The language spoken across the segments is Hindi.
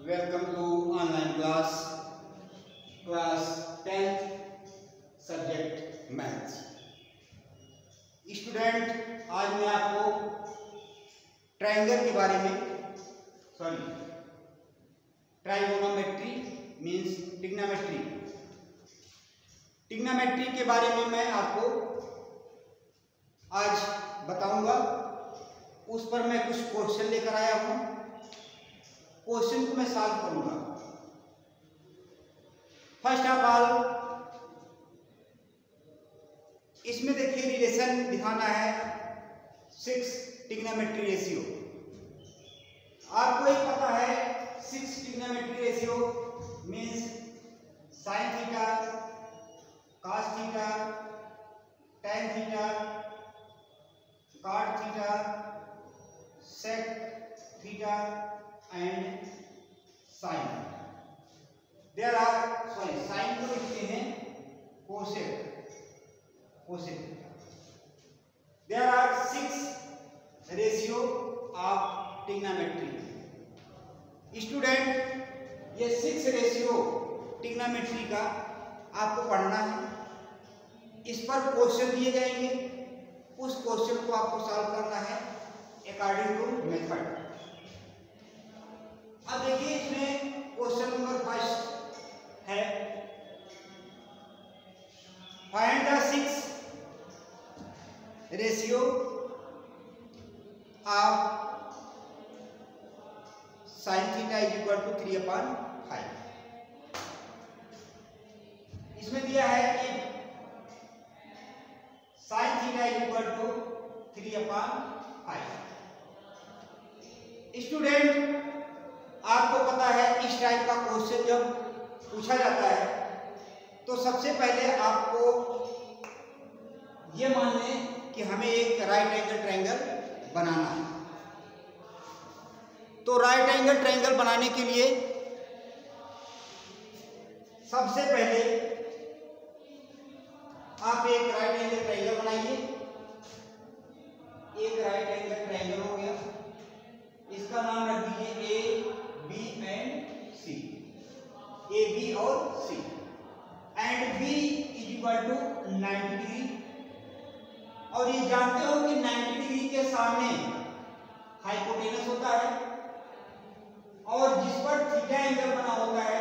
Welcome to online class 10th subject maths. Student, आज मैं आपको ट्रायंगल के बारे में ट्राइगोनोमेट्री मीन्स टिग्नोमेट्री के बारे में मैं आपको आज बताऊंगा। उस पर मैं कुछ क्वेश्चन लेकर आया हूं। क्वेश्चन को मैं सॉल्व करूंगा। फर्स्ट ऑफ ऑल इसमें देखिए रिलेशन दिखाना है 6 टिग्नोमेट्री रेशियो। आपको एक पता है 6 trigonometry ratio means sine theta, cos theta, tan theta, cot theta, sec theta and sine. Sine को लिखते हैं cosec. There are 6 ratio of trigonometry. Student, ये 6 रेशियो टिग्नोमेट्री का आपको पढ़ना है। इस पर क्वेश्चन दिए जाएंगे, उस क्वेश्चन को आपको सॉल्व करना है अकॉर्डिंग टू मेथड। अब देखिए इसमें क्वेश्चन नंबर फर्स्ट है, find the 6 ratio of sine theta is equal to 3/5। इसमें दिया है कि sine theta is equal to 3/5। Student, आपको पता है इस टाइप का क्वेश्चन जब पूछा जाता है तो सबसे पहले आपको ये मान लें कि हमें एक राइट एंगल ट्रायंगल बनाना है। तो राइट एंगल ट्रायंगल बनाने के लिए सबसे पहले आप एक राइट एंगल ट्रायंगल बनाइए। एक राइट एंगल ट्रायंगल हो गया, इसका नाम रख दीजिए A B and C. A B और C and B is equal to 90 degree. और ये जानते हो कि 90 डिग्री के सामने हाइपोटेनस होता है और जिस पर थीटा एंगल बना होता है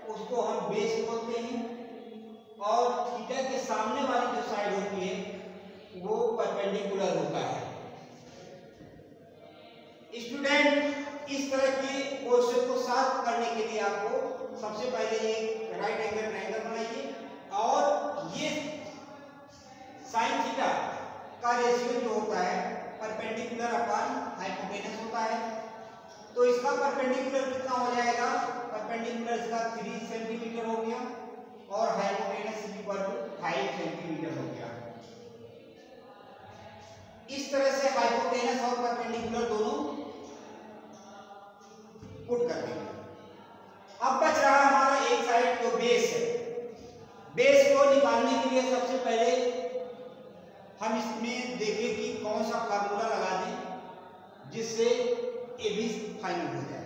उसको हम बेस बोलते हैं, और थीटा के सामने वाली जो साइड होती है वो परपेंडिकुलर होता है। स्टूडेंट, इस तरह के क्वेश्चन को सॉल्व करने के लिए आपको सबसे पहले ये राइट एंगल ट्रायंगल बनाइए और ये साइन थीटा का रेशियो जो होता है परपेंडिकुलर अपॉन हाइपोटेनस होता है। तो इसका परपेंडिकुलर कितना हो जाएगा? परपेंडिकुलर इसका 3 सेंटीमीटर हो गया और hypotenuse is equal to 5 centimetre हो गया। इस तरह से हाइपोटेनस और परपेंडिकुलर दोनों पुट कर देंगे। अब बच रहा हमारा एक साइड जो बेस है। बेस को निकालने के लिए सबसे पहले हम इसमें देखें कि कौन सा फार्मूला लगा दें जिससे ए बी फाइनल हो जाए।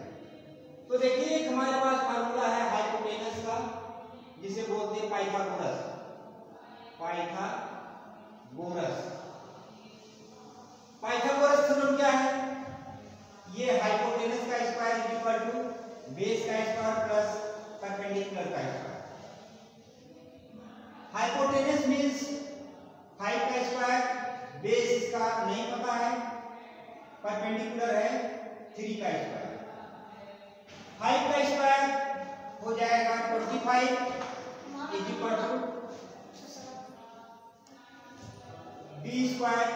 तो देखिए एक हमारे पास फार्मूला है हाइपोटेनस का जिसे बोलते हैं पाइथागोरस। पाइथागोरस थ्योरम क्या है? ये हाइपोटेनस का square is equal to base का स्क्वायर प्लस परपेंडिकुलर का स्क्वायर। हाइपोटेनस मींस 5 का स्क्वायर, बेस इसका नहीं पता है, परपेंडिकुलर है 3 का स्क्वायर। 5 का स्क्वायर हो जाएगा 25 is equal to b square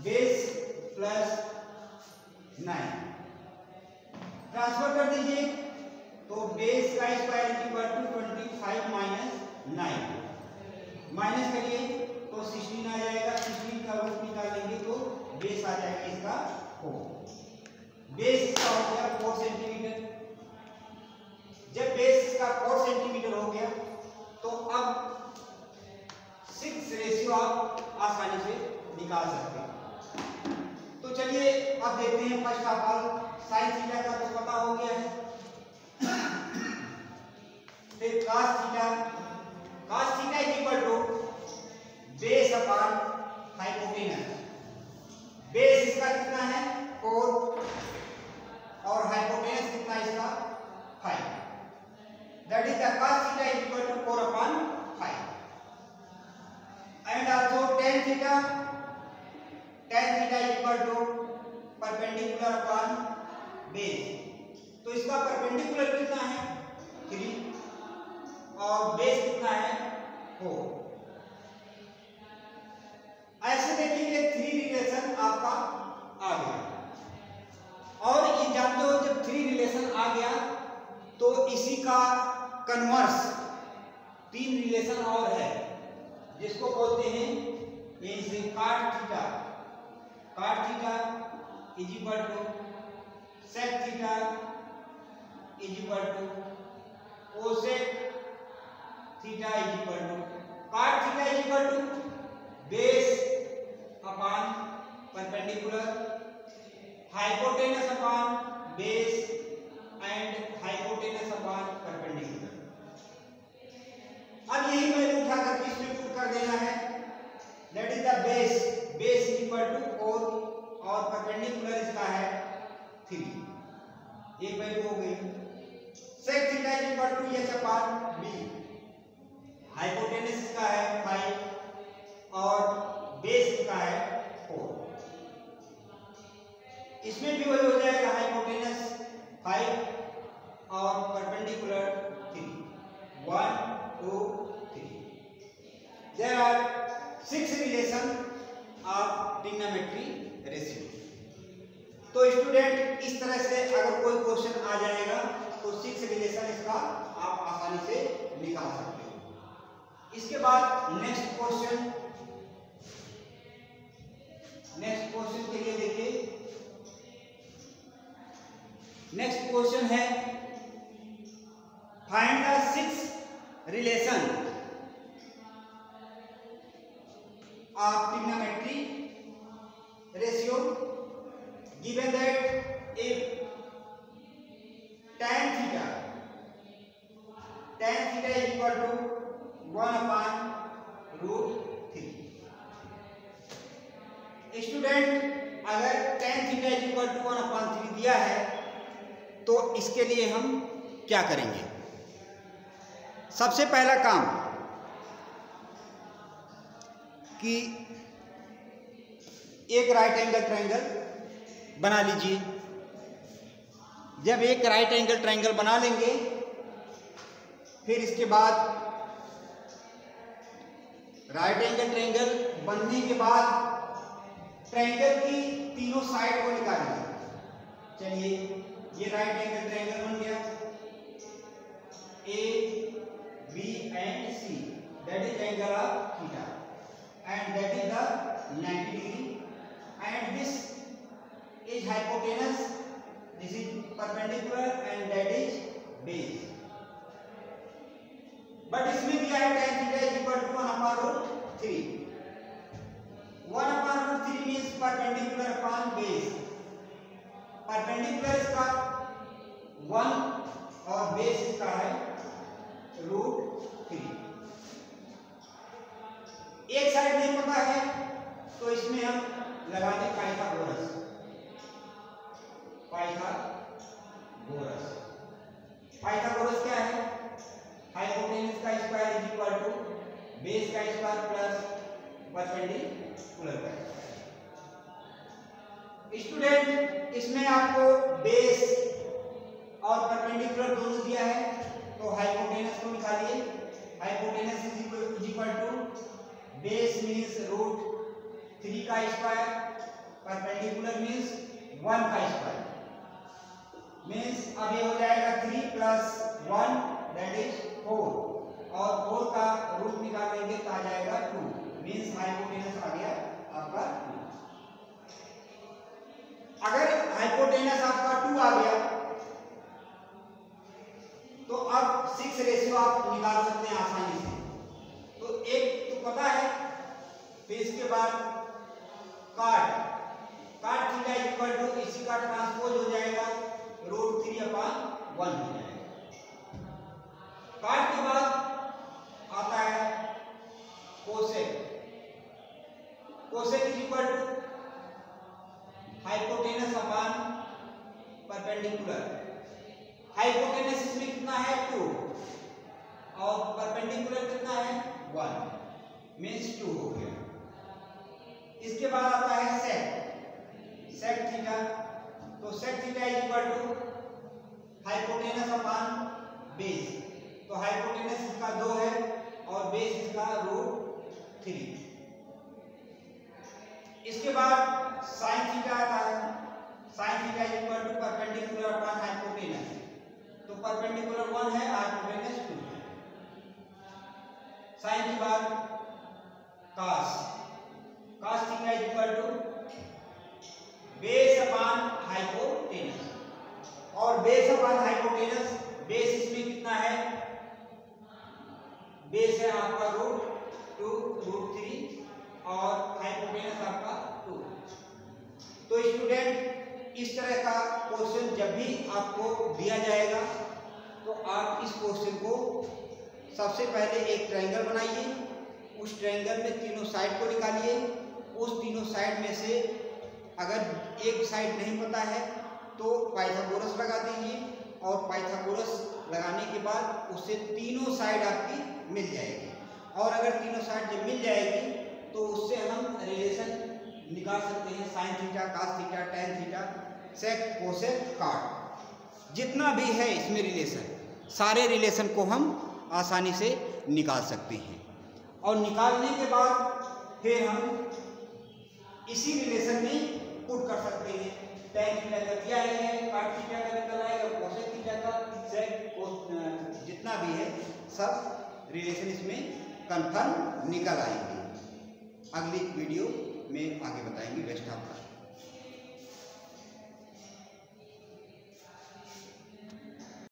base plus 9। Transfer कर दीजिए तो बेस का square is equal to 25 minus 9। Minus करिए तो 16 आ जाएगा। 16 का रूट निकालेंगे तो बेस आ जाएगा इसका 4। बेस इसका हो गया 4 सेंटीमीटर। जब बेस इसका 4 सेंटीमीटर हो गया तो अब 6 रेशियो आप आसानी से निकाल सकते हैं। तो चलिए अब देखते हैं first of all sine theta का तो पता हो गया है। फिर cos theta is equal to base upon hypotenuse. Base इसका कितना है 4 और हाइपोटेनस कितना इसका 5, that is the cos theta is equal to 4 upon 5 and also tan theta is equal to perpendicular upon base. तो इसका परपेंडिकुलर कितना है 3 और बेस कितना है 4। ऐसे देखेंगे 3 रिलेशन आपका आ गया। और ये जानते हो जब 3 रिलेशन आ गया तो इसी का कन्वर्स 3 रिलेशन और है जिसको बोलते हैं ये इसे cot theta is equal to sec theta is equal to cosec theta is equal to cot theta is equal to base upon perpendicular, hypotenuse upon base and hypotenuse upon perpendicular. अब यही वैल्यू उठा करके इसमें पुट कर देना है, that is the base is equal to 4 और परपेंडिकुलर इसका है 3, एक वैल्यू हो गई। sec theta is equal to h upon b, hypotenuse इसका है 5 और बेस इसका है 4। इसमें भी वही हो जाएगा, हाइपोटेनस 5 और perpendicular 3, 1 2 3। There are 6 relation of trigonometry ratio. तो स्टूडेंट इस तरह से अगर कोई क्वेश्चन आ जाएगा तो 6 रिलेशन इसका आप आसानी से निकाल सकते हो। इसके बाद नेक्स्ट क्वेश्चन के लिए देखिए, नेक्स्ट क्वेश्चन है find the 6 relation of trigonometry ratio given that if tan theta is equal to 1 upon √3। Student अगर tan theta is equal to 1 upon 3 दिया है तो इसके लिए हम क्या करेंगे? सबसे पहला काम कि एक राइट एंगल ट्रायंगल बना लीजिए। जब एक राइट एंगल ट्रायंगल बना लेंगे फिर इसके बाद राइट एंगल ट्रायंगल बनने के बाद ट्रायंगल की तीनों साइड को निकालेंगे। चलिए ये राइट एंगल ट्रायंगल बन गया, A B and C, that is angle of theta and that is the 90 degree and this is hypotenuse, this is perpendicular and that is base। but इसमें दिया है tan theta is equal to 1 upon √3। 1 upon √3 means perpendicular upon base। perpendicular इसका 1 और base इसका है √3। एक साइड नहीं पता है तो इसमें हम लगा दें पाइथागोरस। पाइथागोरस क्या है? हाइपोटेनस का square is equal to base का स्क्वायर प्लस परपेंडिकुलर का। स्टूडेंट इसमें आपको बेस और परपेंडिकुलर दोनों दिया है तो हाइपोटेनस को निकालिए। Hypotenuse is equal to base means √3 का स्क्वायर, परपेंडिकुलर मींस 1 का स्क्वायर, मीन्स अब ये हो जाएगा 3 प्लस 1 दैट इज 4 और 4 का रूट निकालेंगे तो आ जाएगा 2, मीन्स हाइपोटेनस आ गया आपका 2। अगर हाइपोटेनस आपका 2 आ गया तो अब 6 रेशियो आप निकाल सकते हैं आसानी से। तो एक तो पता है, फिर इसके बाद cot theta is equal to इसी का ट्रांसपोज हो जाएगा √3 अपॉन 1 हो जाएगा। cot cosec is equal to hypotenuse upon perpendicular. Hypotenuse इसमें कितना है 2 और परपेंडिकुलर कितना है 1, मीन्स 2 हो गया। इसके बाद आता है सेक थीटा। तो sec theta is equal to hypotenuse upon base. तो हाइपोटेनस इसका 2 है और बेस इसका √3। इसके बाद साइन थीटा आता है। Sine theta is equal to perpendicular upon hypotenuse. तो परपेंडिकुलर 1 है, हाइपोटेनस 2 है। साइन के बाद cos theta is equal to base upon hypotenuse. और बेस अपॉन हाइपोटेनस, बेस इसमें कितना है, बेस है आपका √2 √3 और हाइपोटेनस आपका 2। तो स्टूडेंट इस तरह का क्वेश्चन जब भी आपको दिया जाएगा तो आप इस क्वेश्चन को सबसे पहले एक ट्रायंगल बनाइए, उस ट्रायंगल में तीनों साइड को निकालिए। उस तीनों साइड में से अगर एक साइड नहीं पता है तो पाइथागोरस लगा दीजिए और पाइथागोरस लगाने के बाद उससे तीनों साइड आपकी मिल जाएगी। और अगर तीनों साइड जब मिल जाएगी तो उससे हम रिलेशन निकाल सकते हैं, sine theta, cos theta, tan theta, sec, cosec, cot, जितना भी है इसमें रिलेशन, सारे रिलेशन को हम आसानी से निकाल सकते हैं। और निकालने के बाद फिर हम इसी रिलेशन में पुट कर सकते हैं। टैन थीटा का दिया है, कॉट थीटा का निकल आएगा, कोसेक थीटा का, सेक, जितना भी है सब रिलेशन इसमें कंफर्म निकल आएंगे। अगली वीडियो में आगे बताएंगे। Best of